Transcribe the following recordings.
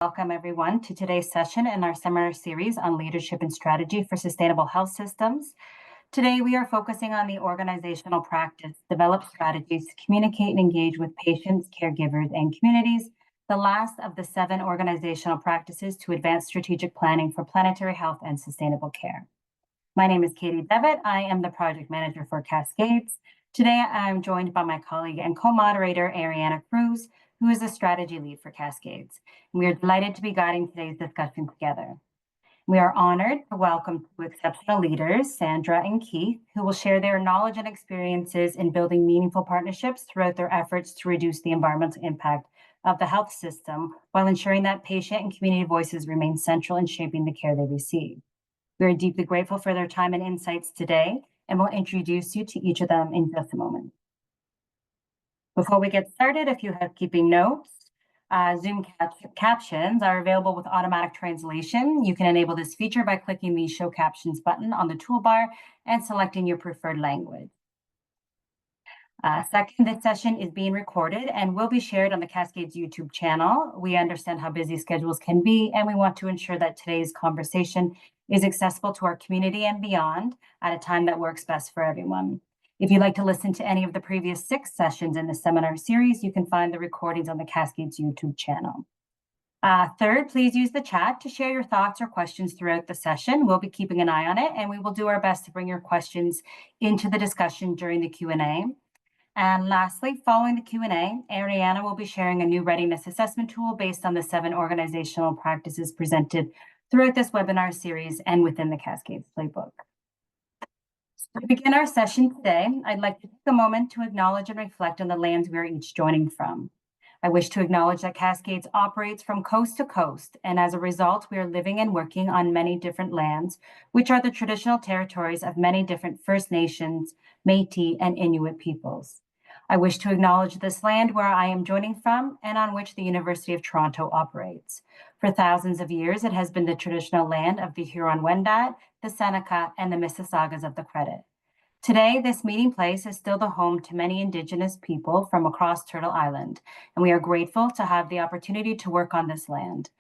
Welcome everyone to today's session in our seminar series on leadership and strategy for sustainable health systems. Today, we are focusing on the organizational practice, develop strategies to communicate and engage with patients, caregivers, and communities, the last of the 7 organizational practices to advance strategic planning for planetary health and sustainable care. My name is Katie Devitt. I am the project manager for Cascades. Today, I'm joined by my colleague and co-moderator, Ariana Cruz, who is the strategy lead for Cascades. We are delighted to be guiding today's discussion together. We are honored to welcome two exceptional leaders, Sandra and Keith, who will share their knowledge and experiences in building meaningful partnerships throughout their efforts to reduce the environmental impact of the health system while ensuring that patient and community voices remain central in shaping the care they receive. We are deeply grateful for their time and insights today, and we'll introduce you to each of them in just a moment. Before we get started, a few housekeeping notes. Zoom captions are available with automatic translation. You can enable this feature by clicking the Show Captions button on the toolbar and selecting your preferred language. Second, this session is being recorded and will be shared on the Cascades YouTube channel. We understand how busy schedules can be, and we want to ensure that today's conversation is accessible to our community and beyond at a time that works best for everyone. If you'd like to listen to any of the previous 6 sessions in the seminar series, you can find the recordings on the Cascades YouTube channel. Third, please use the chat to share your thoughts or questions throughout the session. We'll be keeping an eye on it, and we will do our best to bring your questions into the discussion during the Q&A. And lastly, following the Q&A, Ariana will be sharing a new readiness assessment tool based on the 7 organizational practices presented throughout this webinar series and within the Cascades playbook. To begin our session today, I'd like to take a moment to acknowledge and reflect on the lands we are each joining from. I wish to acknowledge that Cascades operates from coast to coast, and as a result, we are living and working on many different lands, which are the traditional territories of many different First Nations, Métis, and Inuit peoples. I wish to acknowledge this land where I am joining from and on which the University of Toronto operates. For thousands of years, it has been the traditional land of the Huron-Wendat, the Seneca, and the Mississaugas of the Credit. Today, this meeting place is still the home to many Indigenous people from across Turtle Island, and we are grateful to have the opportunity to work on this land.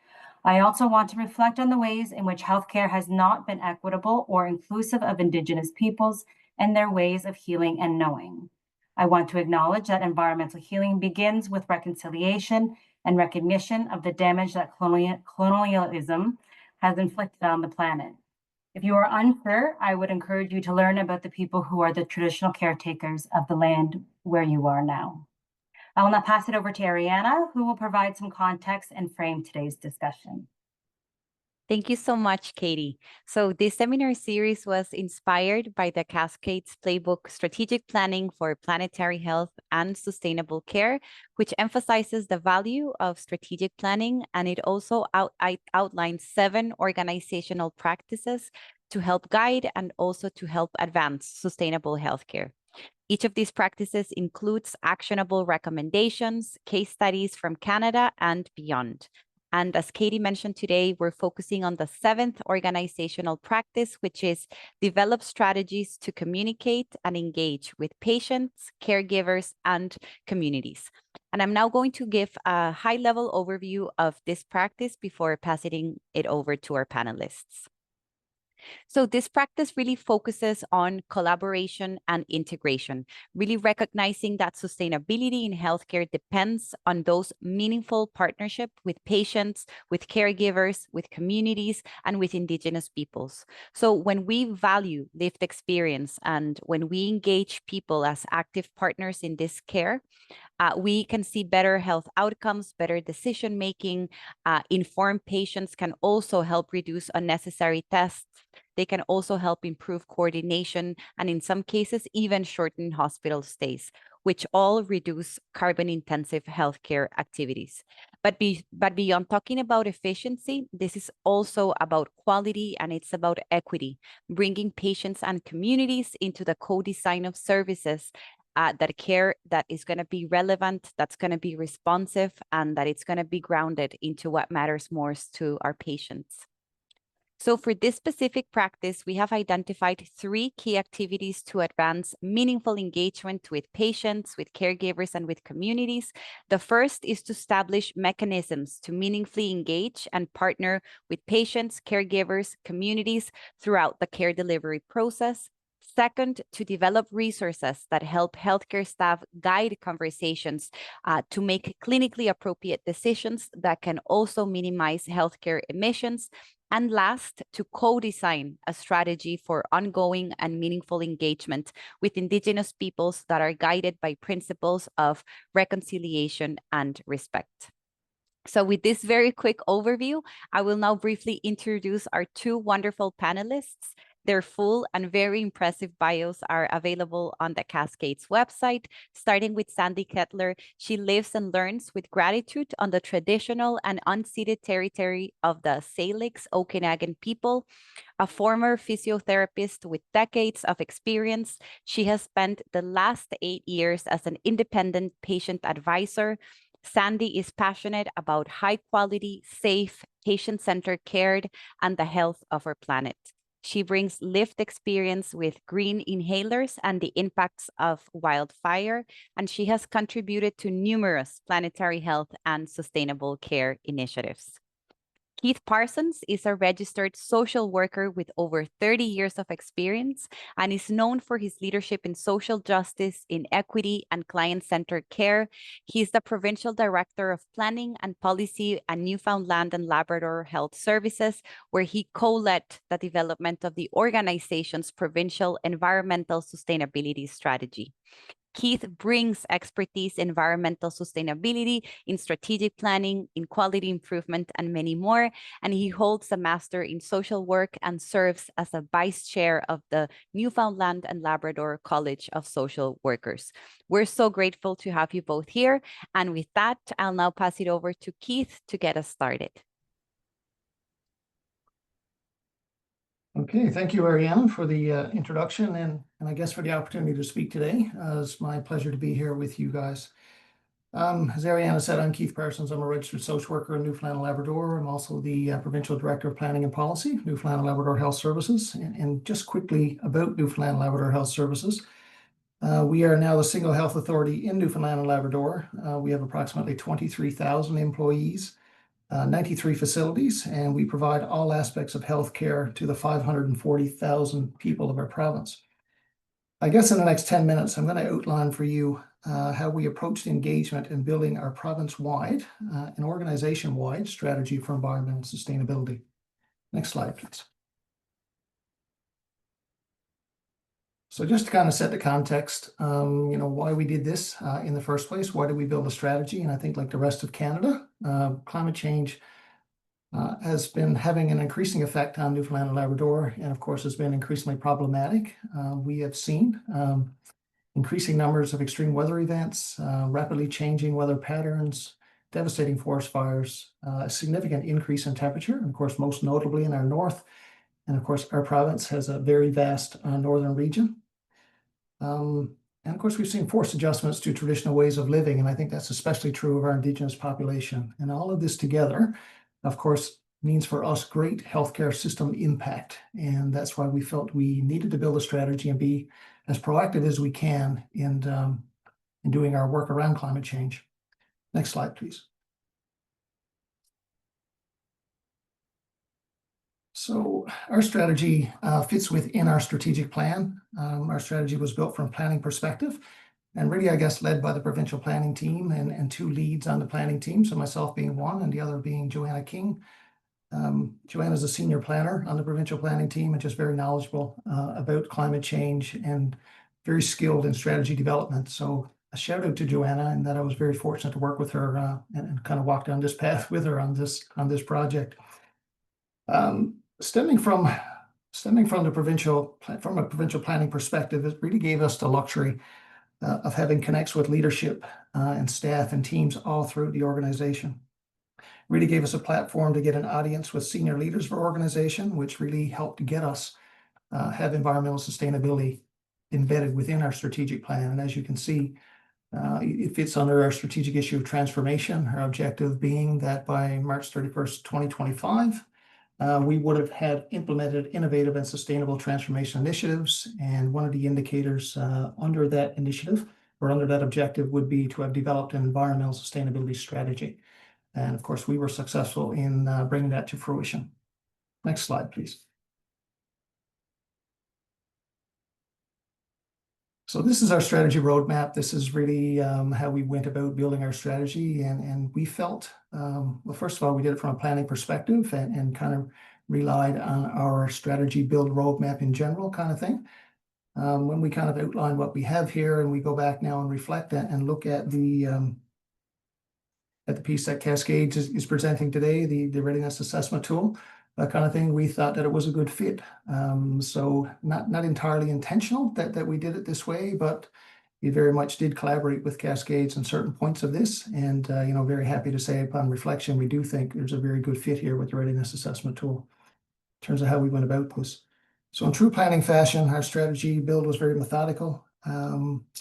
I also want to reflect on the ways in which healthcare has not been equitable or inclusive of Indigenous peoples and their ways of healing and knowing. I want to acknowledge that environmental healing begins with reconciliation and recognition of the damage that colonialism has inflicted on the planet. If you are unsure, I would encourage you to learn about the people who are the traditional caretakers of the land where you are now. I will now pass it over to Ariana, who will provide some context and frame today's discussion. Thank you so much, Katie. So this seminar series was inspired by the Cascades Playbook Strategic Planning for Planetary Health and Sustainable Care, which emphasizes the value of strategic planning, and it also outlines 7 organizational practices to help guide and also to help advance sustainable healthcare. Each of these practices includes actionable recommendations, case studies from Canada and beyond. And as Katie mentioned today, we're focusing on the 7th organizational practice, which is develop strategies to communicate and engage with patients, caregivers, and communities. And I'm now going to give a high-level overview of this practice before passing it over to our panelists. So this practice really focuses on collaboration and integration, really recognizing that sustainability in healthcare depends on those meaningful partnership with patients, with caregivers, with communities, and with Indigenous peoples. So when we value lived experience and when we engage people as active partners in this care, we can see better health outcomes, better decision-making. Informed patients can also help reduce unnecessary tests. They can also help improve coordination and in some cases even shorten hospital stays, which all reduce carbon-intensive healthcare activities. But beyond talking about efficiency, this is also about quality and it's about equity, bringing patients and communities into the co-design of services that care that is going to be relevant, that's going to be responsive, and that it's going to be grounded into what matters most to our patients. So for this specific practice, we have identified 3 key activities to advance meaningful engagement with patients, with caregivers, and with communities. The first is to establish mechanisms to meaningfully engage and partner with patients, caregivers, communities throughout the care delivery process. Second, to develop resources that help healthcare staff guide conversations to make clinically appropriate decisions that can also minimize healthcare emissions. And last, to co-design a strategy for ongoing and meaningful engagement with Indigenous peoples that are guided by principles of reconciliation and respect. So with this very quick overview, I will now briefly introduce our 2 wonderful panelists. Their full and very impressive bios are available on the Cascades website, starting with Sandy Ketler. She lives and learns with gratitude on the traditional and unceded territory of the Salix Okanagan people. A former physiotherapist with decades of experience, she has spent the last 8 years as an independent patient advisor. Sandy is passionate about high quality, safe, patient-centered care and the health of our planet. She brings lived experience with green inhalers and the impacts of wildfire, and she has contributed to numerous planetary health and sustainable care initiatives. Keith Parsons is a registered social worker with over 30 years of experience and is known for his leadership in social justice, in equity, and client-centered care. He is the Provincial Director of Planning and Policy at Newfoundland and Labrador Health Services, where he co-led the development of the organization's provincial environmental sustainability strategy. Keith brings expertise in environmental sustainability, in strategic planning, in quality improvement, and many more. And he holds a master in social work and serves as a vice chair of the Newfoundland and Labrador College of Social Workers. We're so grateful to have you both here. And with that, I'll now pass it over to Keith to get us started. Okay, thank you, Ariana, for the introduction and I guess for the opportunity to speak today. It's my pleasure to be here with you guys. As Ariana said, I'm Keith Parsons. I'm a registered social worker in Newfoundland and Labrador. I'm also the Provincial Director of Planning and Policy, Newfoundland and Labrador Health Services. And just quickly about Newfoundland and Labrador Health Services. We are now the single health authority in Newfoundland and Labrador. We have approximately 23,000 employees. 93 facilities, and we provide all aspects of healthcare to the 540,000 people of our province. I guess in the next 10 minutes, I'm going to outline for you how we approached engagement in building our province-wide and organization-wide strategy for environmental sustainability. Next slide, please. So just to kind of set the context, why we did this in the first place, why did we build a strategy? And I think like the rest of Canada, climate change has been having an increasing effect on Newfoundland and Labrador, and of course has been increasingly problematic. We have seen increasing numbers of extreme weather events, rapidly changing weather patterns, devastating forest fires, a significant increase in temperature, and of course most notably in our north. And of course, our province has a very vast northern region. And of course, we've seen forced adjustments to traditional ways of living, and I think that's especially true of our Indigenous population. And all of this together, of course, means for us great healthcare system impact. And that's why we felt we needed to build a strategy and be as proactive as we can in doing our work around climate change. Next slide, please. So our strategy fits within our strategic plan. Our strategy was built from a planning perspective and really, I guess, led by the provincial planning team and 2 leads on the planning team. So myself being one and the other being Joanna King. Joanna is a senior planner on the provincial planning team and just very knowledgeable about climate change and very skilled in strategy development. So a shout out to Joanna, and that I was very fortunate to work with her and kind of walk down this path with her on this project. Stemming from a provincial planning perspective, it really gave us the luxury of having connects with leadership and staff and teams all through the organization. Really gave us a platform to get an audience with senior leaders of our organization, which really helped to get us have environmental sustainability embedded within our strategic plan. And as you can see, it fits under our strategic issue of transformation, our objective being that by March 31st, 2025, we would have had implemented innovative and sustainable transformation initiatives. And one of the indicators under that initiative or under that objective would be to have developed an environmental sustainability strategy. And of course, we were successful in bringing that to fruition. Next slide, please. So this is our strategy roadmap. This is really how we went about building our strategy. And we felt, well, first of all, we did it from a planning perspective and kind of relied on our strategy build roadmap in general kind of thing. When we kind of outline what we have here and we go back now and reflect and look at the piece that Cascades is presenting today, the readiness assessment tool, that kind of thing, we thought that it was a good fit. So not entirely intentional that we did it this way, but we very much did collaborate with Cascades on certain points of this. And, very happy to say upon reflection, we do think there's a very good fit here with the readiness assessment tool in terms of how we went about this. So in true planning fashion, our strategy build was very methodical.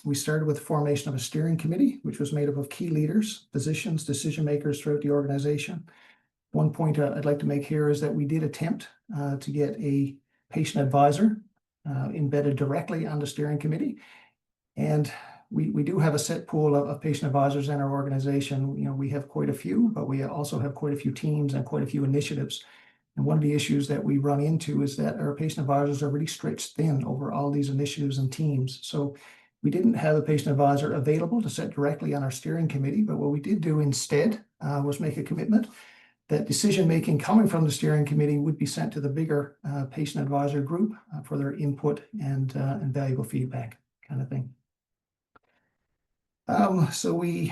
We started with the formation of a steering committee, which was made up of key leaders, physicians, decision makers throughout the organization. One point I'd like to make here is that we did attempt to get a patient advisor embedded directly on the steering committee. And we do have a set pool of patient advisors in our organization. We have quite a few, but we also have quite a few teams and quite a few initiatives. And one of the issues that we run into is that our patient advisors are really stretched thin over all these initiatives and teams. So we didn't have a patient advisor available to sit directly on our steering committee, but what we did do instead was make a commitment that decision-making coming from the steering committee would be sent to the bigger patient advisor group for their input and valuable feedback kind of thing. So we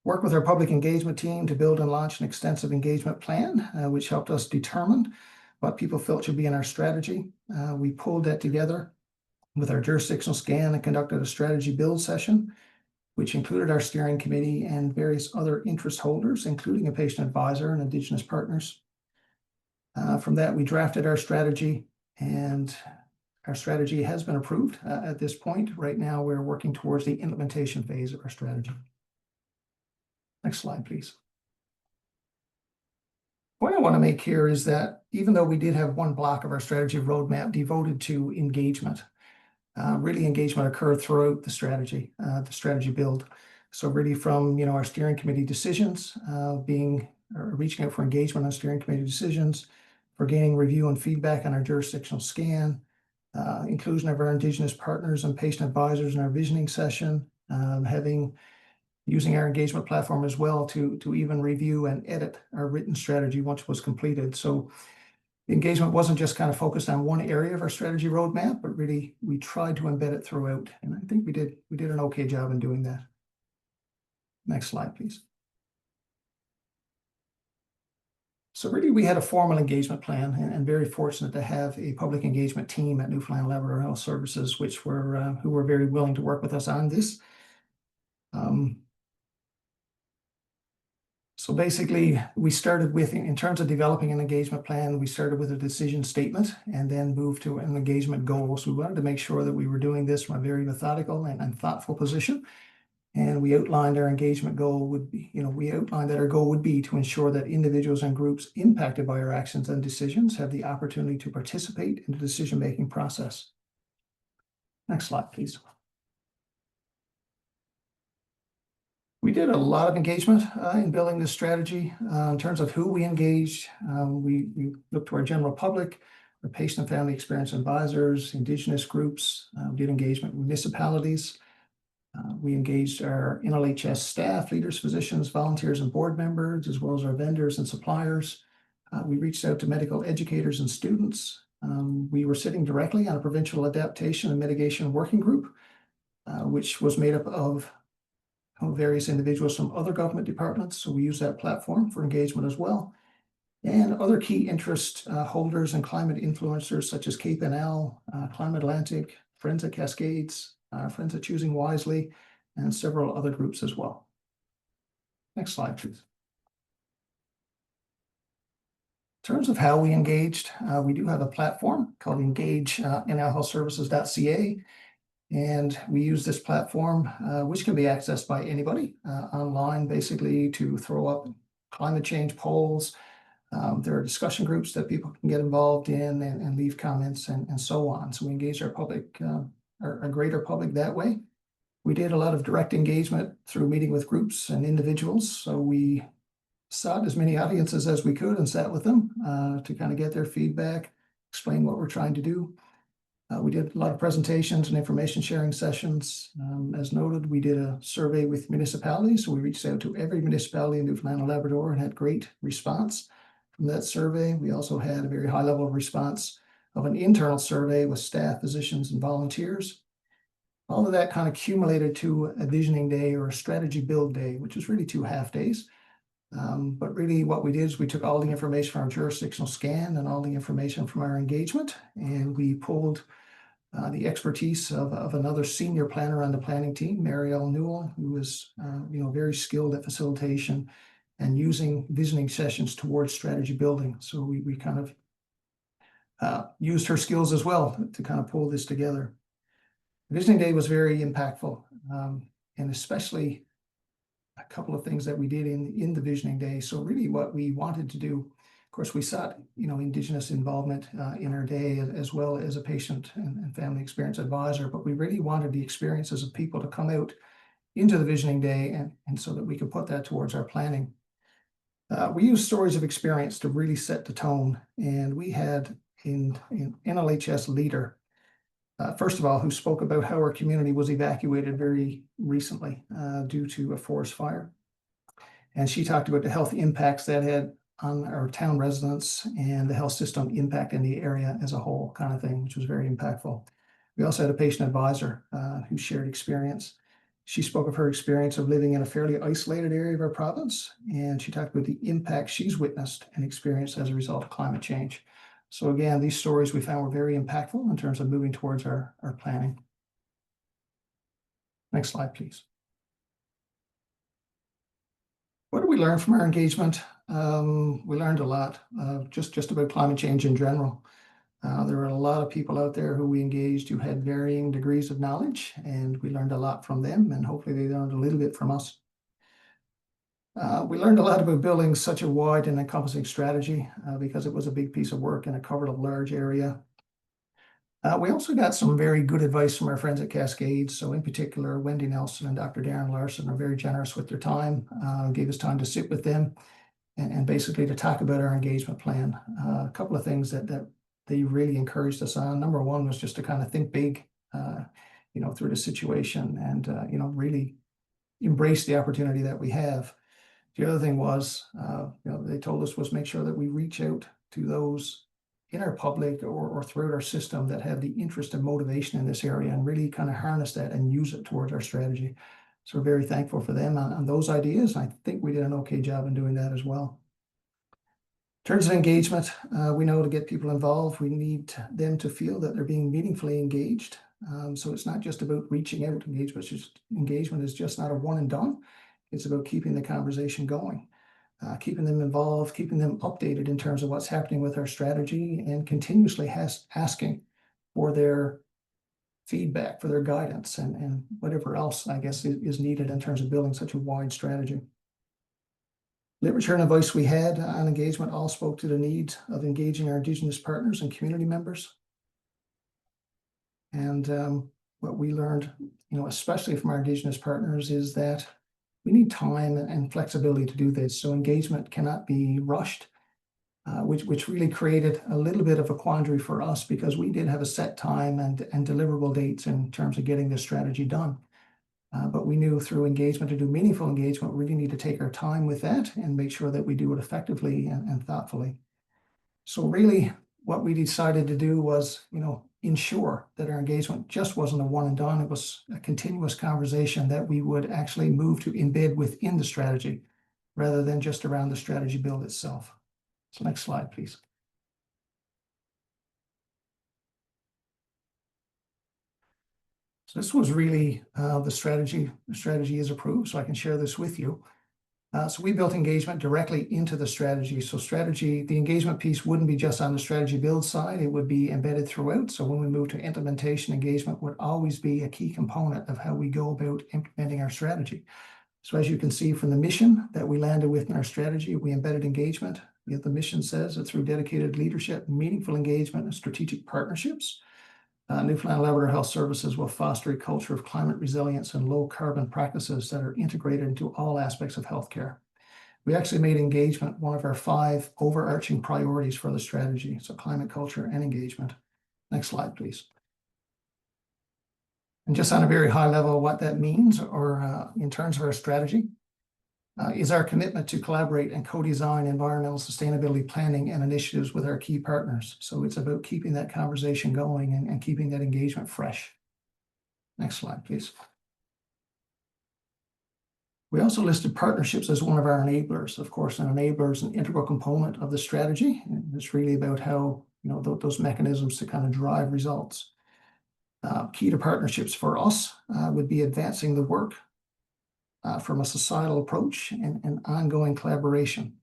worked with our public engagement team to build and launch an extensive engagement plan, which helped us determine what people felt should be in our strategy. We pulled that together with our jurisdictional scan and conducted a strategy build session, which included our steering committee and various other interest holders, including a patient advisor and Indigenous partners. From that, we drafted our strategy, and our strategy has been approved at this point. Right now, we're working towards the implementation phase of our strategy. Next slide, please. What I want to make here is that even though we did have one block of our strategy roadmap devoted to engagement, really engagement occurred throughout the strategy build. So really from our steering committee decisions, reaching out for engagement on steering committee decisions, for gaining review and feedback on our jurisdictional scan, inclusion of our Indigenous partners and patient advisors in our visioning session, using our engagement platform as well to even review and edit our written strategy once it was completed. So the engagement wasn't just kind of focused on one area of our strategy roadmap, but really we tried to embed it throughout. And I think we did an okay job in doing that. Next slide, please. So really we had a formal engagement plan and very fortunate to have a public engagement team at Newfoundland Labrador Health Services, who were very willing to work with us on this. So basically, we started with, in terms of developing an engagement plan, we started with a decision statement and then moved to an engagement goal. So we wanted to make sure that we were doing this from a very methodical and thoughtful position. And we outlined our engagement goal would be, we outlined that our goal would be to ensure that individuals and groups impacted by our actions and decisions have the opportunity to participate in the decision-making process. Next slide, please. We did a lot of engagement in building this strategy. In terms of who we engaged, we looked to our general public, our patient and family experience advisors, Indigenous groups. We did engagement with municipalities. We engaged our NLHS staff, leaders, physicians, volunteers, and board members, as well as our vendors and suppliers. We reached out to medical educators and students. We were sitting directly on a provincial adaptation and mitigation working group, which was made up of various individuals from other government departments. So we use that platform for engagement as well. And other key interest holders and climate influencers such as Cape NL, Climate Atlantic, Friends of Cascades, Friends of Choosing Wisely, and several other groups as well. Next slide, please. In terms of how we engaged, we do have a platform called engage.nlhealthservices.ca. And we use this platform, which can be accessed by anybody online, basically to throw up climate change polls. There for discussion groups that people can get involved in and leave comments and so on. So we engage our public, our greater public that way. We did a lot of direct engagement through meeting with groups and individuals. So we sought as many audiences as we could and sat with them to kind of get their feedback, explain what we're trying to do. We did a lot of presentations and information sharing sessions. As noted, we did a survey with municipalities. So we reached out to every municipality in Newfoundland and Labrador and had great response from that survey. We also had a very high level of response of an internal survey with staff, physicians, and volunteers. All of that kind of accumulated to a visioning day or a strategy build day, which was really 2 half days. But really what we did is we took all the information from our jurisdictional scan and all the information from our engagement, and we pulled the expertise of another senior planner on the planning team, Marielle Newell, who was very skilled at facilitation and using visioning sessions towards strategy building. So we kind of used her skills as well to kind of pull this together. Visioning Day was very impactful, and especially a couple of things that we did in the Visioning Day. So really what we wanted to do, of course, we sought, Indigenous involvement in our day, as well as a patient and family experience advisor, but we really wanted the experiences of people to come out into the Visioning Day and so that we could put that towards our planning. We used stories of experience to really set the tone, and we had an NLHS leader, first of all, who spoke about how our community was evacuated very recently due to a forest fire. And she talked about the health impacts that had on our town residents and the health system impact in the area as a whole, kind of thing, which was very impactful. We also had a patient advisor who shared experience. She spoke of her experience of living in a fairly isolated area of our province, and she talked about the impact she's witnessed and experienced as a result of climate change. So again, these stories we found were very impactful in terms of moving towards our planning. Next slide, please. What did we learn from our engagement? We learned a lot, just about climate change in general. There were a lot of people out there who we engaged who had varying degrees of knowledge, and we learned a lot from them, and hopefully they learned a little bit from us. We learned a lot about building such a wide and encompassing strategy because it was a big piece of work and it covered a large area. We also got some very good advice from our friends at Cascades. So in particular, Wendy Nelson and Dr. Darren Larson are very generous with their time, gave us time to sit with them and basically to talk about our engagement plan. A couple of things that they really encouraged us on. Number one was just to kind of think big, through the situation and, really embrace the opportunity that we have. The other thing was, they told us was make sure that we reach out to those in our public or throughout our system that have the interest and motivation in this area and really kind of harness that and use it towards our strategy. So we're very thankful for them on those ideas. I think we did an okay job in doing that as well. In terms of engagement, we know to get people involved, we need them to feel that they're being meaningfully engaged. So it's not just about reaching out. Engagement is just not a one and done. It's about keeping the conversation going, keeping them involved, keeping them updated in terms of what's happening with our strategy, and continuously asking for their feedback, for their guidance, and whatever else, I guess, is needed in terms of building such a wide strategy. Literature and advice we had on engagement all spoke to the need of engaging our Indigenous partners and community members. And what we learned, especially from our Indigenous partners, is that we need time and flexibility to do this. So engagement cannot be rushed, which really created a little bit of a quandary for us because we did have a set time and deliverable dates in terms of getting this strategy done. But we knew through engagement, to do meaningful engagement, we really need to take our time with that and make sure that we do it effectively and thoughtfully. So really what we decided to do was, ensure that our engagement just wasn't a one and done. It was a continuous conversation that we would actually move to embed within the strategy rather than just around the strategy build itself. So next slide, please. So this was really the strategy. The strategy is approved, so I can share this with you. So we built engagement directly into the strategy. So the engagement piece wouldn't be just on the strategy build side, it would be embedded throughout. So when we move to implementation, engagement would always be a key component of how we go about implementing our strategy. So as you can see from the mission that we landed with in our strategy, we embedded engagement The mission says that through dedicated leadership, meaningful engagement, and strategic partnerships, Newfoundland and Labrador Health Services will foster a culture of climate resilience and low carbon practices that are integrated into all aspects of healthcare. We actually made engagement one of our 5 overarching priorities for the strategy. So climate, culture, and engagement. Next slide, please. And just on a very high level, what that means, or in terms of our strategy, is our commitment to collaborate and co-design environmental sustainability planning and initiatives with our key partners. So it's about keeping that conversation going and keeping that engagement fresh. Next slide, please. We also listed partnerships as one of our enablers. Of course, an enabler is an integral component of the strategy. And it's really about how, those mechanisms to kind of drive results. Key to partnerships for us would be advancing the work from a societal approach and ongoing collaboration.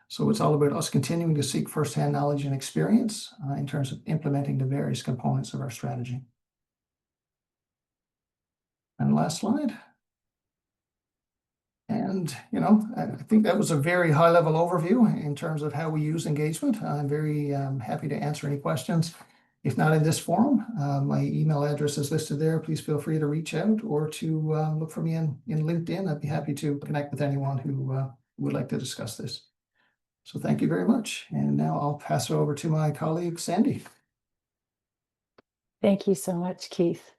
So it's all about us continuing to seek firsthand knowledge and experience in terms of implementing the various components of our strategy. And last slide. And, I think that was a very high level overview in terms of how we use engagement. I'm very happy to answer any questions. If not in this forum, my email address is listed there. Please feel free to reach out or to look for me in LinkedIn. I'd be happy to connect with anyone who would like to discuss this. So thank you very much. And now I'll pass it over to my colleague, Sandy. Thank you so much, Keith.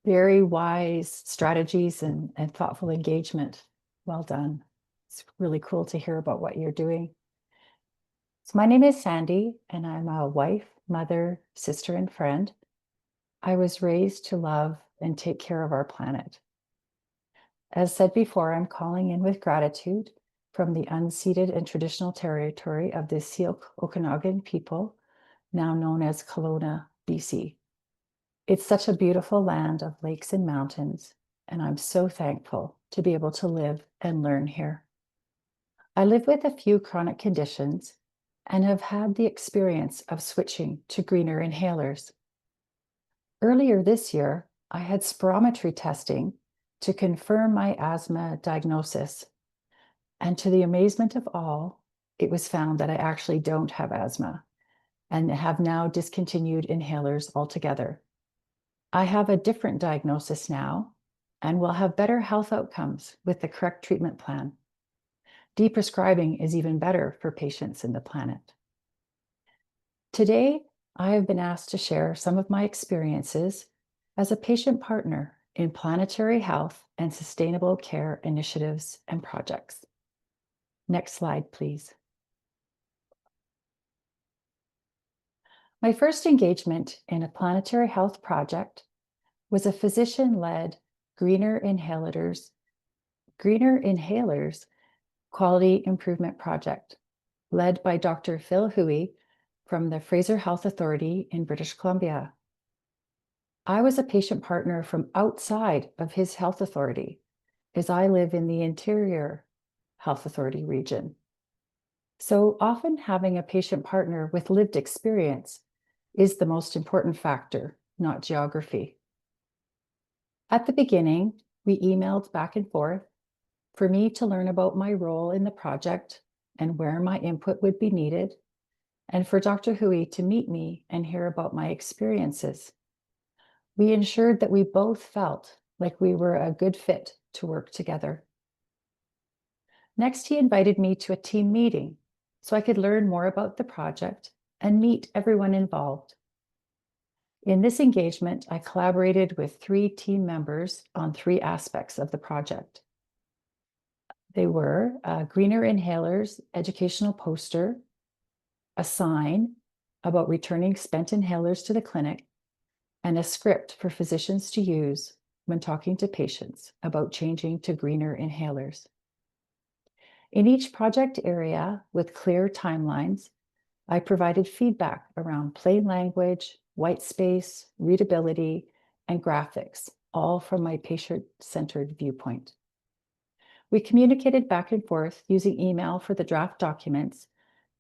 Very wise strategies and thoughtful engagement. Well done. It's really cool to hear about what you're doing. So my name is Sandy, and I'm a wife, mother, sister, and friend. I was raised to love and take care of our planet. As said before, I'm calling in with gratitude from the unceded and traditional territory of the Syilx Okanagan people, now known as Kelowna, BC. It's such a beautiful land of lakes and mountains, and I'm so thankful to be able to live and learn here. I live with a few chronic conditions and have had the experience of switching to greener inhalers. Earlier this year, I had spirometry testing to confirm my asthma diagnosis. And to the amazement of all, it was found that I actually don't have asthma and have now discontinued inhalers altogether. I have a different diagnosis now and will have better health outcomes with the correct treatment plan. Deprescribing is even better for patients in the planet. Today, I have been asked to share some of my experiences as a patient partner in planetary health and sustainable care initiatives and projects. Next slide, please. My first engagement in a planetary health project was a physician-led Greener Inhalers Quality Improvement Project, led by Dr. Phil Huey from the Fraser Health Authority in British Columbia. I was a patient partner from outside of his health authority, as I live in the Interior Health Authority region. So often having a patient partner with lived experience is the most important factor, not geography. At the beginning, we emailed back and forth for me to learn about my role in the project and where my input would be needed, and for Dr. Huey to meet me and hear about my experiences. We ensured that we both felt like we were a good fit to work together. Next, he invited me to a team meeting so I could learn more about the project and meet everyone involved. In this engagement, I collaborated with 3 team members on 3 aspects of the project. They were a Greener Inhalers educational poster, a sign about returning spent inhalers to the clinic, and a script for physicians to use when talking to patients about changing to greener inhalers. In each project area with clear timelines, I provided feedback around plain language, white space, readability, and graphics, all from my patient-centered viewpoint. We communicated back and forth using email for the draft documents,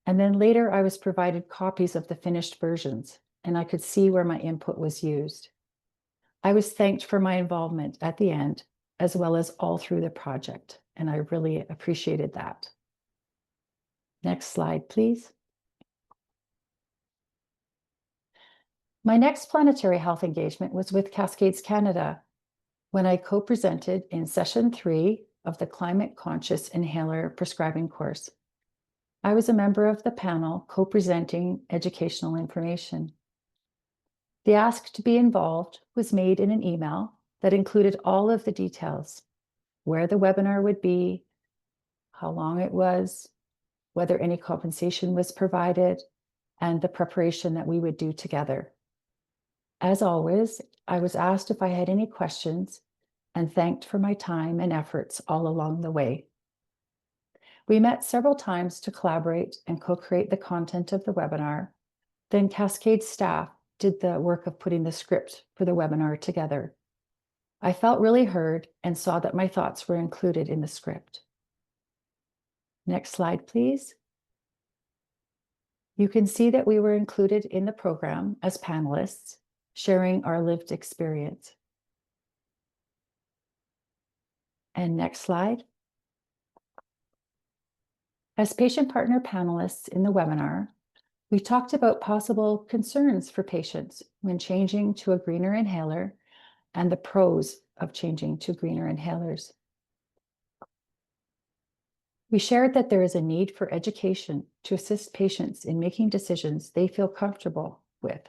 and then later I was provided copies of the finished versions, and I could see where my input was used. I was thanked for my involvement at the end, as well as all through the project, and I really appreciated that. Next slide, please. My next planetary health engagement was with Cascades Canada when I co-presented in session 3 of the Climate Conscious Inhaler Prescribing course. I was a member of the panel co-presenting educational information. The ask to be involved was made in an email that included all of the details: where the webinar would be, how long it was, whether any compensation was provided, and the preparation that we would do together. As always, I was asked if I had any questions and thanked for my time and efforts all along the way. We met several times to collaborate and co-create the content of the webinar. Then Cascade staff did the work of putting the script for the webinar together. I felt really heard and saw that my thoughts were included in the script. Next slide, please. You can see that we were included in the program as panelists, sharing our lived experience. And next slide. As patient partner panelists in the webinar, we talked about possible concerns for patients when changing to a greener inhaler and the pros of changing to greener inhalers. We shared that there is a need for education to assist patients in making decisions they feel comfortable with.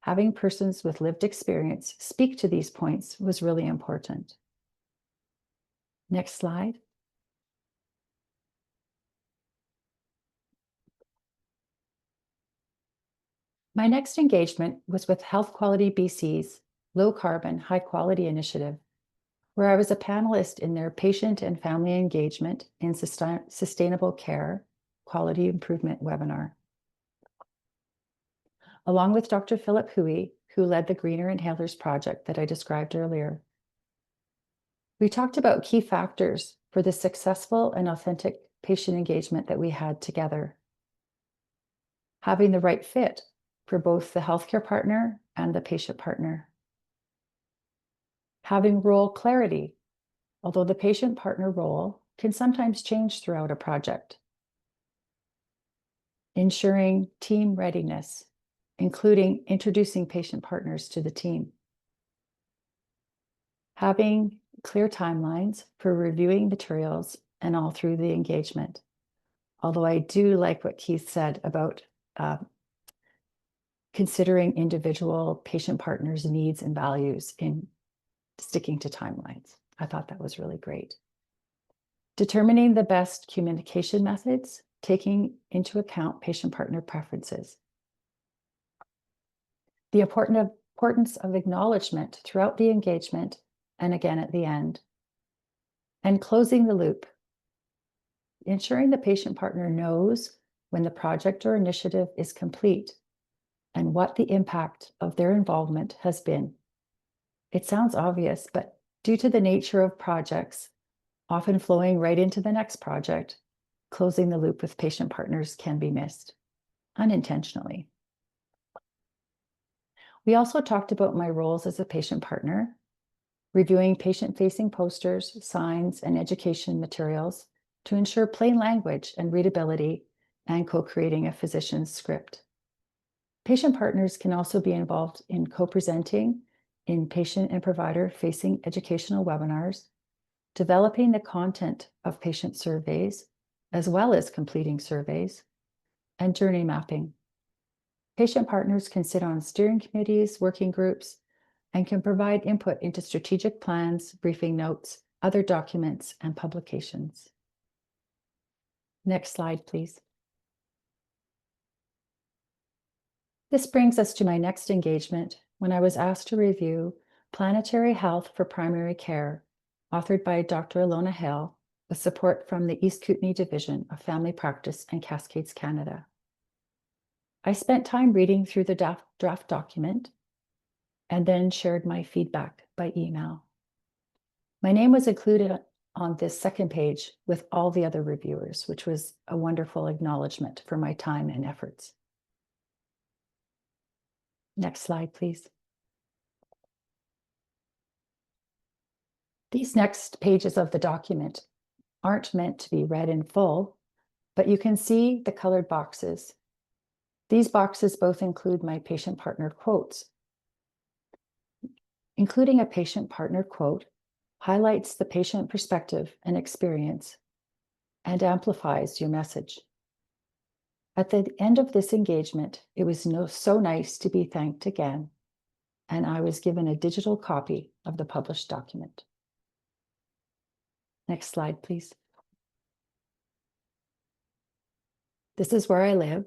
Having persons with lived experience speak to these points was really important. Next slide. My next engagement was with Health Quality BC's Low Carbon, High Quality Initiative, where I was a panelist in their Patient and Family Engagement in Sustainable Care Quality Improvement webinar. Along with Dr. Philip Huey, who led the Greener Inhalers project that I described earlier. We talked about key factors for the successful and authentic patient engagement that we had together. Having the right fit for both the healthcare partner and the patient partner. Having role clarity, although the patient partner role can sometimes change throughout a project. Ensuring team readiness, including introducing patient partners to the team. Having clear timelines for reviewing materials and all through the engagement. Although I do like what Keith said about considering individual patient partners' needs and values in sticking to timelines. I thought that was really great. Determining the best communication methods, taking into account patient partner preferences. The importance of acknowledgement throughout the engagement and again at the end. And closing the loop. Ensuring the patient partner knows when the project or initiative is complete and what the impact of their involvement has been. It sounds obvious, but due to the nature of projects, often flowing right into the next project, closing the loop with patient partners can be missed unintentionally. We also talked about my roles as a patient partner, reviewing patient-facing posters, signs, and education materials to ensure plain language and readability, and co-creating a physician's script. Patient partners can also be involved in co-presenting in patient and provider-facing educational webinars, developing the content of patient surveys, as well as completing surveys, and journey mapping. Patient partners can sit on steering committees, working groups, and can provide input into strategic plans, briefing notes, other documents, and publications. Next slide, please. This brings us to my next engagement when I was asked to review Planetary Health for Primary Care, authored by Dr. Ilona Hale, with support from the East Kootenay Division of Family Practice and Cascades Canada. I spent time reading through the draft document and then shared my feedback by email. My name was included on this second page with all the other reviewers, which was a wonderful acknowledgement for my time and efforts. Next slide, please. These next pages of the document aren't meant to be read in full, but you can see the colored boxes. These boxes both include my patient partner quotes. Including a patient partner quote highlights the patient perspective and experience and amplifies your message. At the end of this engagement, it was so nice to be thanked again, and I was given a digital copy of the published document. Next slide, please. This is where I live,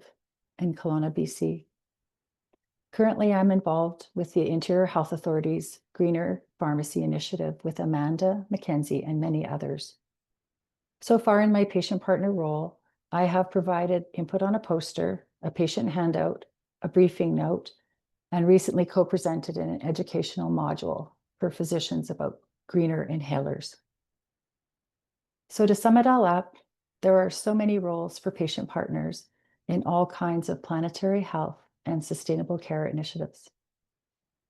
in Kelowna, BC. Currently, I'm involved with the Interior Health Authority's Greener Pharmacy Initiative with Amanda McKenzie and many others. So far in my patient partner role, I have provided input on a poster, a patient handout, a briefing note, and recently co-presented an educational module for physicians about greener inhalers. So to sum it all up, there are so many roles for patient partners in all kinds of planetary health and sustainable care initiatives.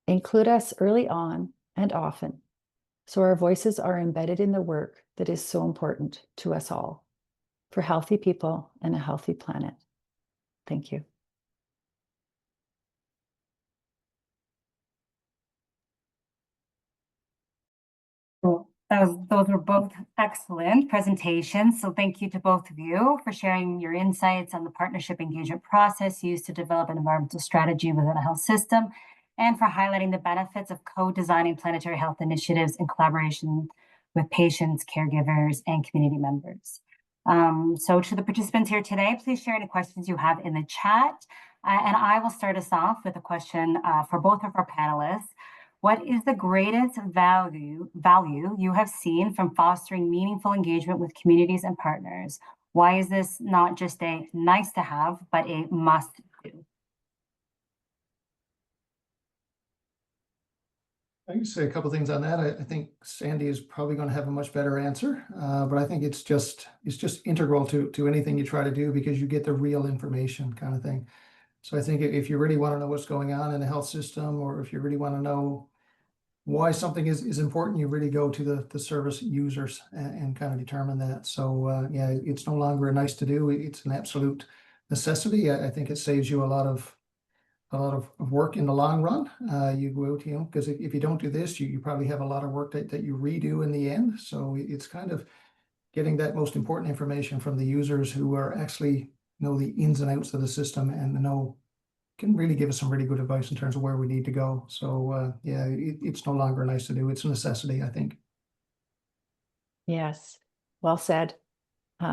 Include us early on and often, so our voices are embedded in the work that is so important to us all, for healthy people and a healthy planet. Thank you. Cool. Those were both excellent presentations. So thank you to both of you for sharing your insights on the partnership engagement process used to develop an environmental strategy within a health system, and for highlighting the benefits of co-designing planetary health initiatives in collaboration with patients, caregivers, and community members. So to the participants here today, please share any questions you have in the chat. And I will start us off with a question for both of our panelists. What is the greatest value you have seen from fostering meaningful engagement with communities and partners? Why is this not just a nice to have, but a must do? I can say a couple things on that. I think Sandy is probably going to have a much better answer, but I think it's just integral to anything you try to do, because you get the real information kind of thing. So I think if you really want to know what's going on in the health system, or if you really want to know why something is important, you really go to the service users and kind of determine that. So yeah, it's no longer a nice to do, it's an absolute necessity. I think it saves you a lot of work in the long run. You go out, because if you don't do this, you probably have a lot of work that you redo in the end. So it's kind of getting that most important information from the users who are actually know the ins and outs of the system and can really give us some really good advice in terms of where we need to go. So yeah, it's no longer nice to do. It's a necessity, I think. Yes, well said.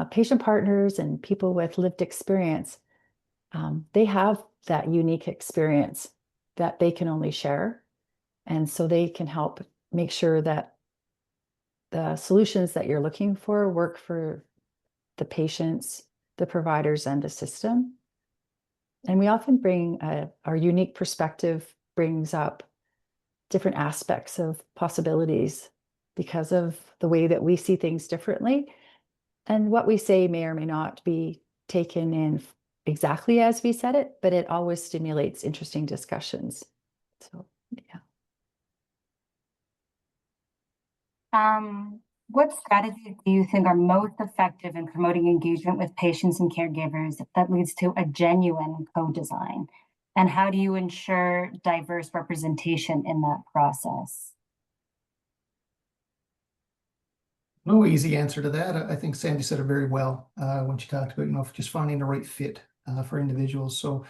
Patient partners and people with lived experience, they have that unique experience that they can only share. And so they can help make sure that the solutions that you're looking for work for the patients, the providers, and the system. And we often bring our unique perspective brings up different aspects of possibilities because of the way that we see things differently. And what we say may or may not be taken in exactly as we said it, but it always stimulates interesting discussions. So, yeah. What strategies do you think are most effective in promoting engagement with patients and caregivers that leads to a genuine co-design? And how do you ensure diverse representation in that process? No easy answer to that. I think Sandy said it very well when she talked about, just finding the right fit for individuals. So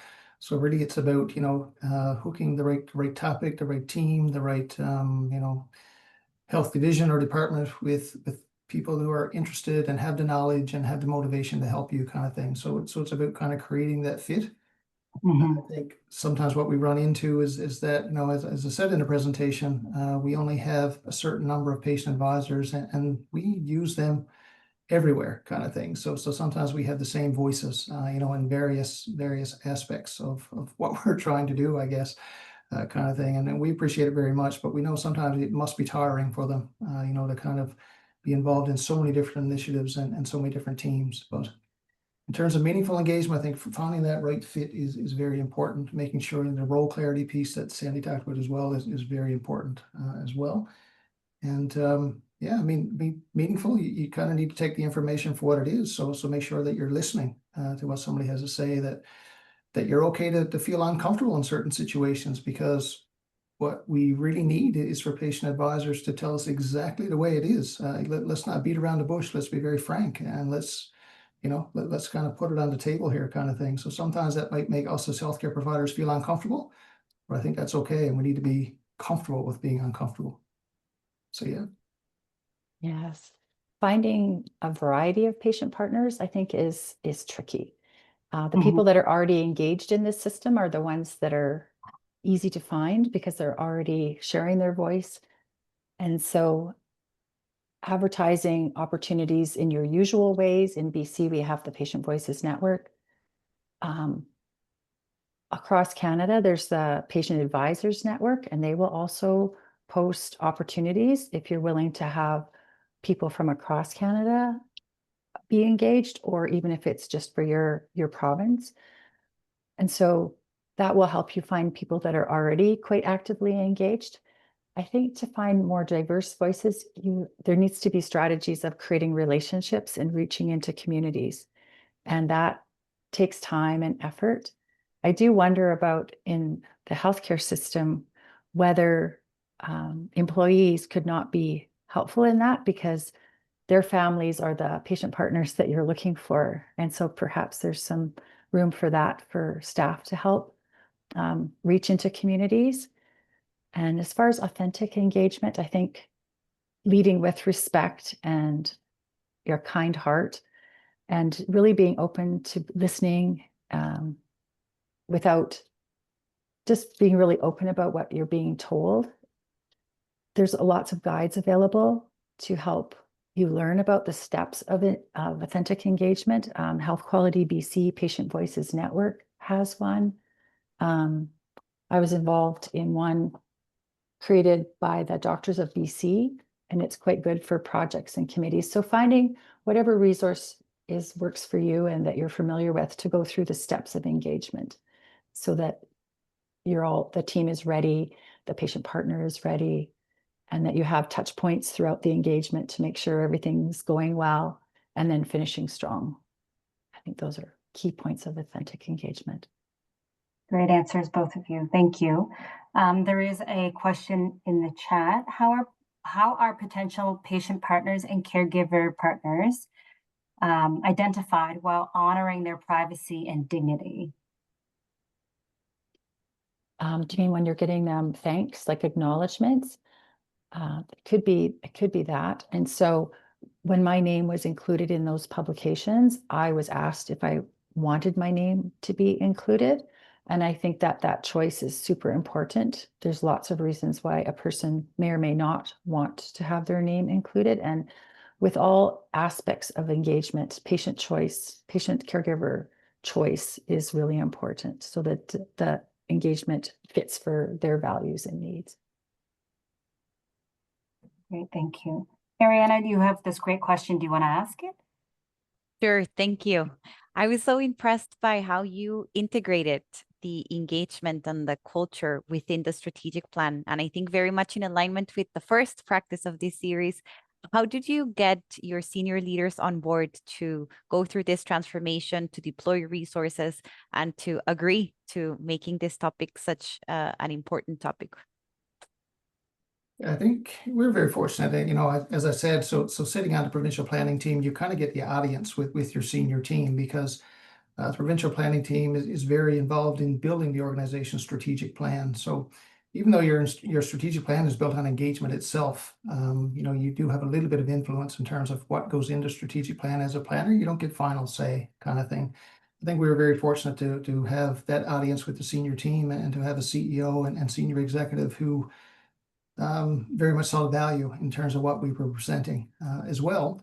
really it's about, hooking the right topic, the right team, the right, health division or department with people who are interested and have the knowledge and have the motivation to help you, kind of thing. So it's about kind of creating that fit. Mm-hmm. I think sometimes what we run into is that, as I said in the presentation, we only have a certain number of patient advisors, and we use them everywhere, kind of thing. So sometimes we have the same voices, in various aspects of what we're trying to do, I guess, kind of thing. And we appreciate it very much, but we know sometimes it must be tiring for them, to kind of be involved in so many different initiatives and so many different teams. But in terms of meaningful engagement, I think finding that right fit is very important. Making sure the role clarity piece that Sandy talked about as well is very important as well. And Yeah, I mean, be meaningful. You kind of need to take the information for what it is. So make sure that you're listening to what somebody has to say, that you're okay to feel uncomfortable in certain situations, because what we really need is for patient advisors to tell us exactly the way it is. Let's not beat around the bush. Let's be very frank, and let's kind of put it on the table here, kind of thing. So sometimes that might make us as healthcare providers feel uncomfortable, but I think that's okay, and we need to be comfortable with being uncomfortable. So yeah. Yes. Finding a variety of patient partners, I think, is tricky. The people that are already engaged in this system are the ones that are easy to find because they're already sharing their voice. And so advertising opportunities in your usual ways. In BC, we have the Patient Voices Network. Across Canada, there's the Patient Advisors Network, and they will also post opportunities if you're willing to have people from across Canada be engaged, or even if it's just for your province. And so that will help you find people that are already quite actively engaged. I think to find more diverse voices, there needs to be strategies of creating relationships and reaching into communities. And that takes time and effort. I do wonder about in the healthcare system whether employees could not be helpful in that, because their families are the patient partners that you're looking for. And so perhaps there's some room for that for staff to help reach into communities. And as far as authentic engagement, I think leading with respect and your kind heart, and really being open to listening without just being really open about what you're being told. There's lots of guides available to help you learn about the steps of authentic engagement. Health Quality BC Patient Voices Network has one. I was involved in one created by the Doctors of BC, and it's quite good for projects and committees. So finding whatever resource works for you and that you're familiar with to go through the steps of engagement so that the team is ready, the patient partner is ready, and that you have touch points throughout the engagement to make sure everything's going well, and then finishing strong. I think those are key points of authentic engagement. Great answers, both of you. Thank you. There is a question in the chat. How are potential patient partners and caregiver partners identified while honoring their privacy and dignity? Do you mean when you're getting them thanks, like acknowledgements? It could be that. And so when my name was included in those publications, I was asked if I wanted my name to be included. And I think that choice is super important. There's lots of reasons why a person may or may not want to have their name included. And with all aspects of engagement, patient choice, patient caregiver choice is really important so that the engagement fits for their values and needs. Great, thank you. Ariana, you have this great question. Do you want to ask it? Sure, thank you. I was so impressed by how you integrated the engagement and the culture within the strategic plan. And I think very much in alignment with the first practice of this series. How did you get your senior leaders on board to go through this transformation, to deploy resources, and to agree to making this topic such an important topic? I think we're very fortunate that, as I said, so sitting on the provincial planning team, you kind of get the audience with your senior team, because the provincial planning team is very involved in building the organization's strategic plan. So even though your strategic plan is built on engagement itself, you do have a little bit of influence in terms of what goes into strategic plan. As a planner, you don't get final say, kind of thing. I think we were very fortunate to have that audience with the senior team, and to have a CEO and senior executive who very much saw the value in terms of what we were presenting as well.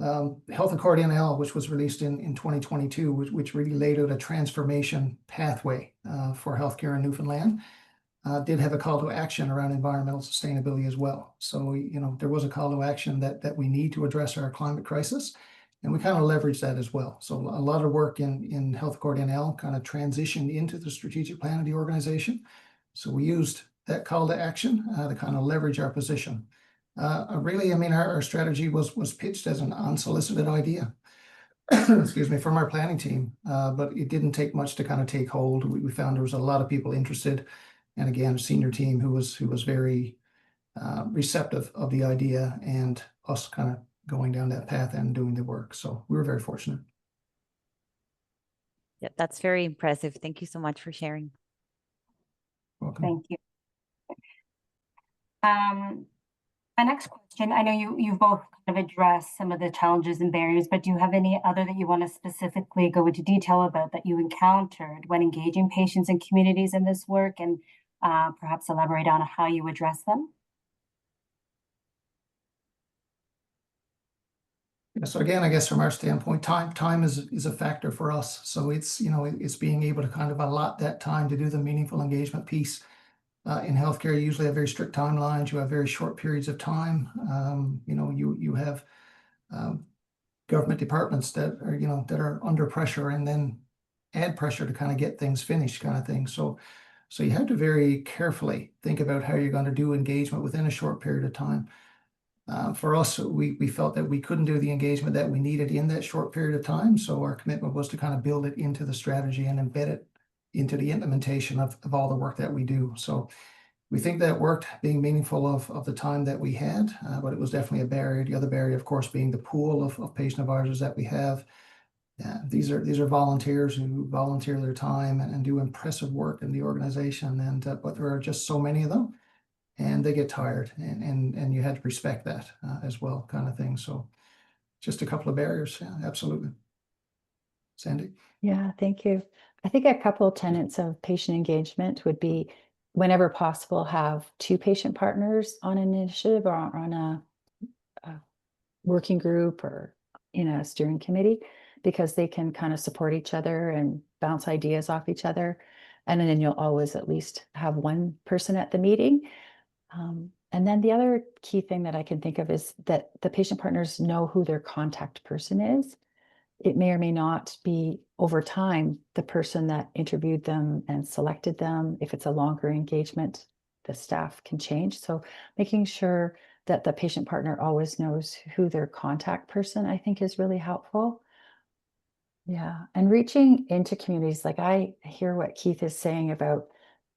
Health Accord NL, which was released in 2022, which really laid out a transformation pathway for healthcare in Newfoundland, did have a call to action around environmental sustainability as well. So, there was a call to action that we need to address our climate crisis, and we kind of leveraged that as well. So a lot of work in Health Accord NL kind of transitioned into the strategic plan of the organization. So we used that call to action to kind of leverage our position. Really, I mean, our strategy was pitched as an unsolicited idea, excuse me, from our planning team, but it didn't take much to kind of take hold. We found there was a lot of people interested, and again, a senior team who was very receptive of the idea and us kind of going down that path and doing the work. So we were very fortunate. Yeah, that's very impressive. Thank you so much for sharing. Welcome. Thank you. My next question, I know you've both kind of addressed some of the challenges and barriers, but do you have any other that you want to specifically go into detail about that you encountered when engaging patients and communities in this work, and perhaps elaborate on how you address them? Yeah, so again, I guess from our standpoint, time is a factor for us. So it's, you know, it's being able to kind of allot that time to do the meaningful engagement piece. In healthcare, you usually have very strict timelines. You have very short periods of time. You know, you have government departments that are, you know, that are under pressure and then add pressure to kind of get things finished, kind of thing. So you have to very carefully think about how you're going to do engagement within a short period of time. For us, we felt that we couldn't do the engagement that we needed in that short period of time. So our commitment was to kind of build it into the strategy and embed it into the implementation of all the work that we do. So we think that worked, being meaningful of the time that we had, but it was definitely a barrier. The other barrier, of course, being the pool of patient advisors that we have. These are volunteers who volunteer their time and do impressive work in the organization, and but there are just so many of them, and they get tired, and you had to respect that as well, kind of thing. So just a couple of barriers. Yeah, absolutely. Sandy? Yeah, thank you. I think a couple of tenets of patient engagement would be, whenever possible, have two patient partners on an initiative or on a working group or in a steering committee, because they can kind of support each other and bounce ideas off each other. And then you'll always at least have one person at the meeting. And then the other key thing that I can think of is that the patient partners know who their contact person is. It may or may not be, over time, the person that interviewed them and selected them. If it's a longer engagement, the staff can change. So making sure that the patient partner always knows who their contact person, I think, is really helpful. Yeah, and reaching into communities, like I hear what Keith is saying about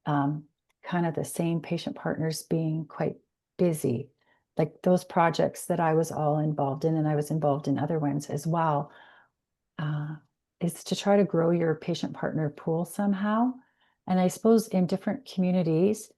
kind of the same patient partners being quite busy. Like those projects that I was all involved in, and I was involved in other ones as well, is to try to grow your patient partner pool somehow. And I suppose in different communities,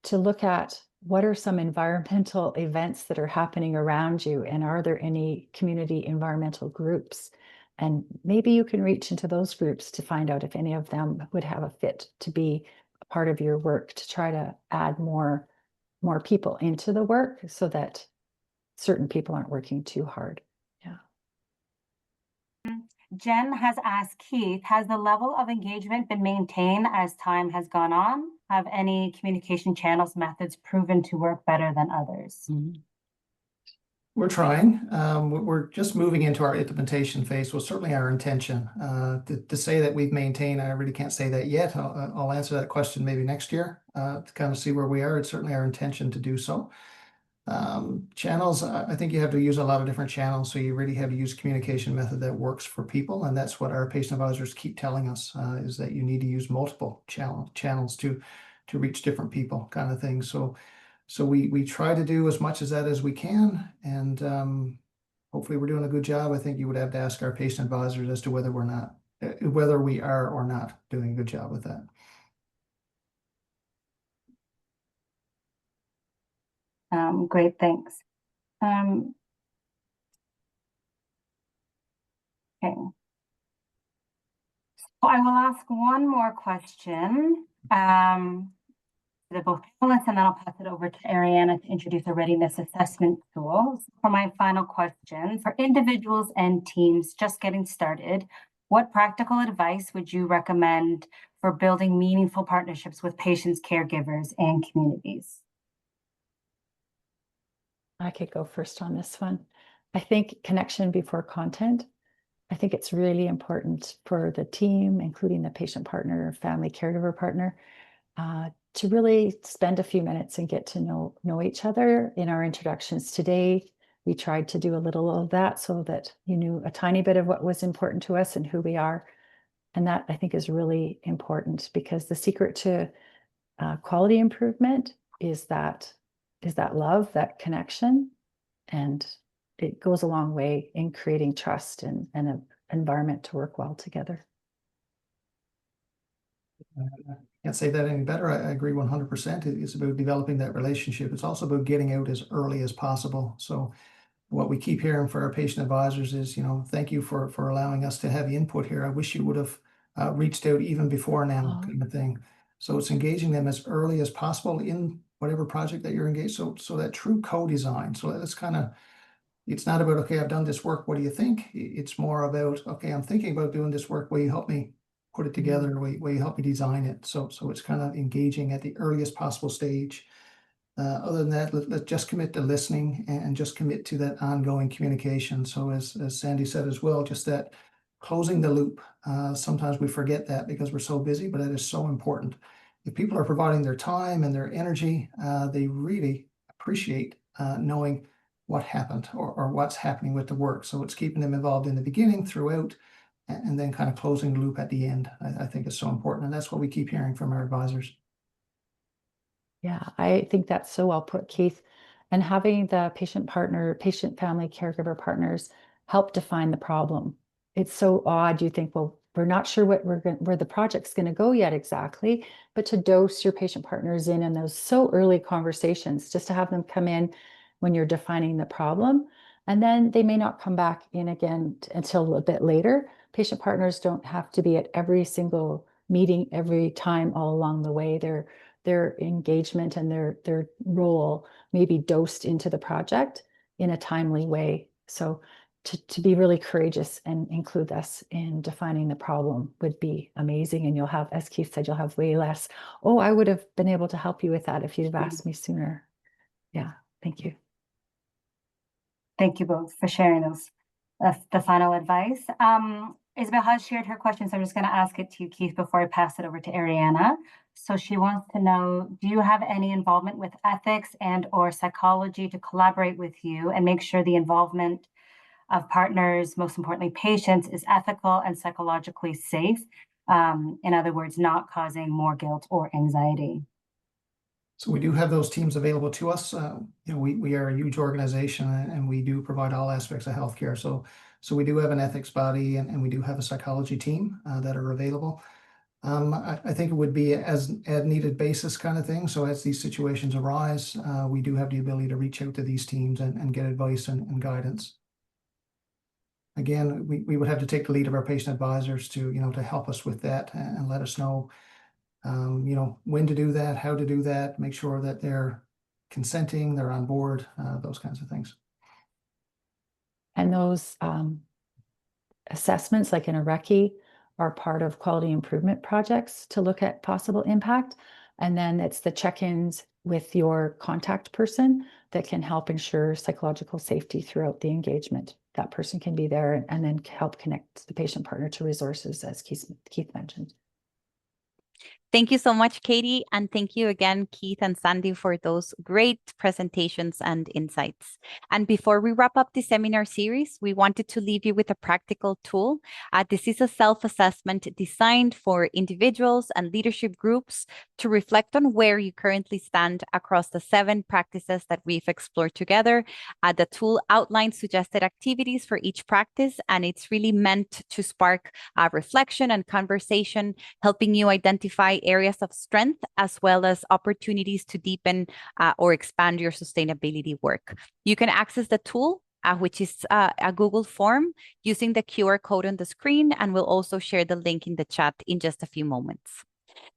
to look at what are some environmental events that are happening around you, and are there any community environmental groups? And maybe you can reach into those groups to find out if any of them would have a fit to be a part of your work, to try to add more people into the work so that certain people aren't working too hard. Yeah. Jen has asked Keith, has the level of engagement been maintained as time has gone on? Have any communication channels methods proven to work better than others? Mm-hmm. We're trying. We're just moving into our implementation phase. Was certainly our intention. To say that we've maintained, I really can't say that yet. I'll answer that question maybe next year to kind of see where we are. It's certainly our intention to do so. Channels, I think you have to use a lot of different channels. So you really have to use a communication method that works for people. And that's what our patient advisors keep telling us, is that you need to use multiple channels to reach different people, kind of thing. So we try to do as much as that as we can, and hopefully we're doing a good job. I think you would have to ask our patient advisors as to whether we are or not doing a good job with that. Great, thanks. Okay. So I will ask one more question. To both panelists, and then I'll pass it over to Ariana to introduce a readiness assessment tool. For my final question, for individuals and teams just getting started, what practical advice would you recommend for building meaningful partnerships with patients, caregivers, and communities? I could go first on this one. I think connection before content. I think it's really important for the team, including the patient partner, family caregiver partner, to really spend a few minutes and get to know each other. In our introductions today, we tried to do a little of that so that you knew a tiny bit of what was important to us and who we are. And that, I think, is really important, because the secret to quality improvement is that love, that connection, and it goes a long way in creating trust and an environment to work well together. Can't say that any better. I agree 100%. It's about developing that relationship. It's also about getting out as early as possible. So what we keep hearing for our patient advisors is, thank you for allowing us to have input here. I wish you would have reached out even before now, kind of thing. So it's engaging them as early as possible in whatever project that you're engaged. So that true co-design. So that's it's not about, okay, I've done this work, what do you think? It's more about, okay, I'm thinking about doing this work. Will you help me put it together? Will you help me design it? So it's kind of engaging at the earliest possible stage. Other than that, let's just commit to listening and just commit to that ongoing communication. So as Sandy said as well, just that closing the loop. Sometimes we forget that because we're so busy, but that is so important. If people are providing their time and their energy, they really appreciate knowing what happened or what's happening with the work. So it's keeping them involved in the beginning, throughout, and then kind of closing the loop at the end. I think is so important. And that's what we keep hearing from our advisors. Yeah, I think that's so well put, Keith. And having the patient family caregiver partners help define the problem. It's so odd. You think, well, we're not sure where the project's going to go yet exactly, but to dose your patient partners in those so early conversations, just to have them come in when you're defining the problem. And then they may not come back in again until a bit later. Patient partners don't have to be at every single meeting every time all along the way. Their engagement and their role may be dosed into the project in a timely way. So to be really courageous and include us in defining the problem would be amazing. And you'll have, as Keith said, you'll have way less, oh, I would have been able to help you with that if you'd have asked me sooner. Yeah, thank you. Thank you both for sharing those. The final advice. Isabel has shared her questions. I'm just going to ask it to you, Keith, before I pass it over to Ariana. So she wants to know, do you have any involvement with ethics and or psychology to collaborate with you and make sure the involvement of partners, most importantly patients, is ethical and psychologically safe? In other words, not causing more guilt or anxiety. So we do have those teams available to us. We are a huge organization and we do provide all aspects of healthcare. So we do have an ethics body and we do have a psychology team that are available. I think it would be as needed basis kind of thing. So as these situations arise, we do have the ability to reach out to these teams and get advice and guidance. Again, we would have to take the lead of our patient advisors to help us with that and let us know when to do that, how to do that, make sure that they're consenting, they're on board, those kinds of things. And those assessments, like in a recce, are part of quality improvement projects to look at possible impact. And then it's the check-ins with your contact person that can help ensure psychological safety throughout the engagement. That person can be there and then help connect the patient partner to resources, as Keith mentioned. Thank you so much, Katie. And thank you again, Keith and Sandy, for those great presentations and insights. And before we wrap up the seminar series, we wanted to leave you with a practical tool. This is a self-assessment designed for individuals and leadership groups to reflect on where you currently stand across the 7 practices that we've explored together. The tool outlines suggested activities for each practice, and it's really meant to spark reflection and conversation, helping you identify areas of strength as well as opportunities to deepen or expand your sustainability work. You can access the tool, which is a Google form, using the QR code on the screen, and we'll also share the link in the chat in just a few moments.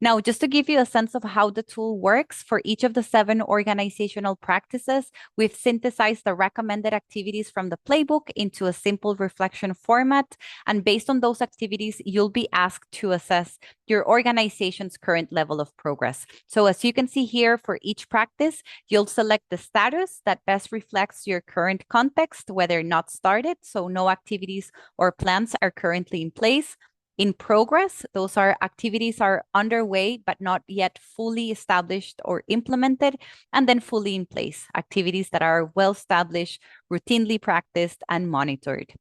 Now, just to give you a sense of how the tool works, for each of the 7 organizational practices, we've synthesized the recommended activities from the playbook into a simple reflection format. And based on those activities, you'll be asked to assess your organization's current level of progress. So as you can see here, for each practice, you'll select the status that best reflects your current context, whether not started, so no activities or plans are currently in place. In progress, those are activities are underway, but not yet fully established or implemented, and then fully in place, activities that are well established, routinely practiced, and monitored.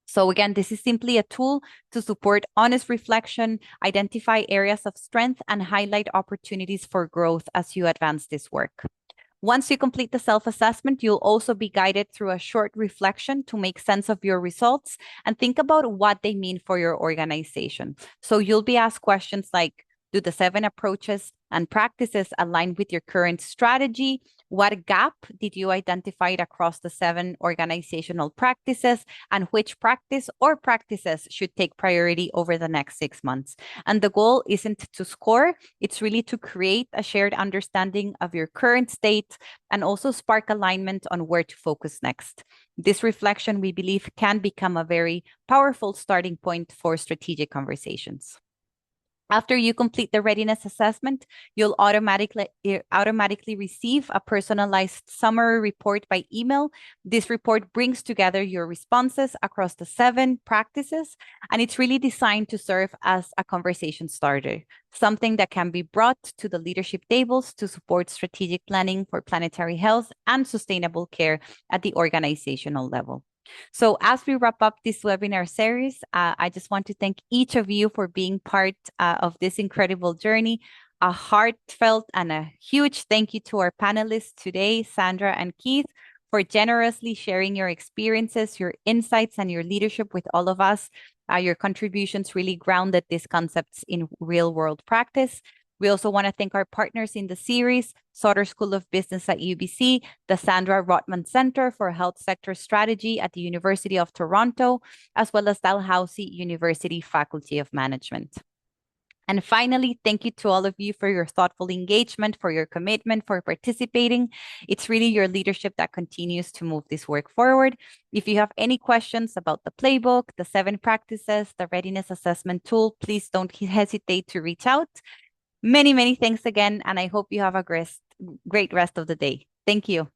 So again, this is simply a tool to support honest reflection, identify areas of strength, and highlight opportunities for growth as you advance this work. Once you complete the self-assessment, you'll also be guided through a short reflection to make sense of your results and think about what they mean for your organization. So you'll be asked questions like, do the 7 approaches and practices align with your current strategy? What gap did you identify across the 7 organizational practices? And which practice or practices should take priority over the next 6 months? And the goal isn't to score, it's really to create a shared understanding of your current state and also spark alignment on where to focus next. This reflection, we believe, can become a very powerful starting point for strategic conversations. After you complete the readiness assessment, you'll automatically receive a personalized summary report by email. This report brings together your responses across the 7 practices, and it's really designed to serve as a conversation starter, something that can be brought to the leadership tables to support strategic planning for planetary health and sustainable care at the organizational level. So as we wrap up this webinar series, I just want to thank each of you for being part of this incredible journey. A heartfelt and a huge thank you to our panelists today, Sandra and Keith, for generously sharing your experiences, your insights, and your leadership with all of us. Your contributions really grounded these concepts in real-world practice. We also want to thank our partners in the series, Sauter School of Business at UBC, the Sandra Rotman Center for Health Sector Strategy at the University of Toronto, as well as Dalhousie University Faculty of Management. And finally, thank you to all of you for your thoughtful engagement, for your commitment, for participating. It's really your leadership that continues to move this work forward. If you have any questions about the playbook, the 7 practices, the readiness assessment tool, please don't hesitate to reach out. Many, many thanks again, and I hope you have a great rest of the day. Thank you.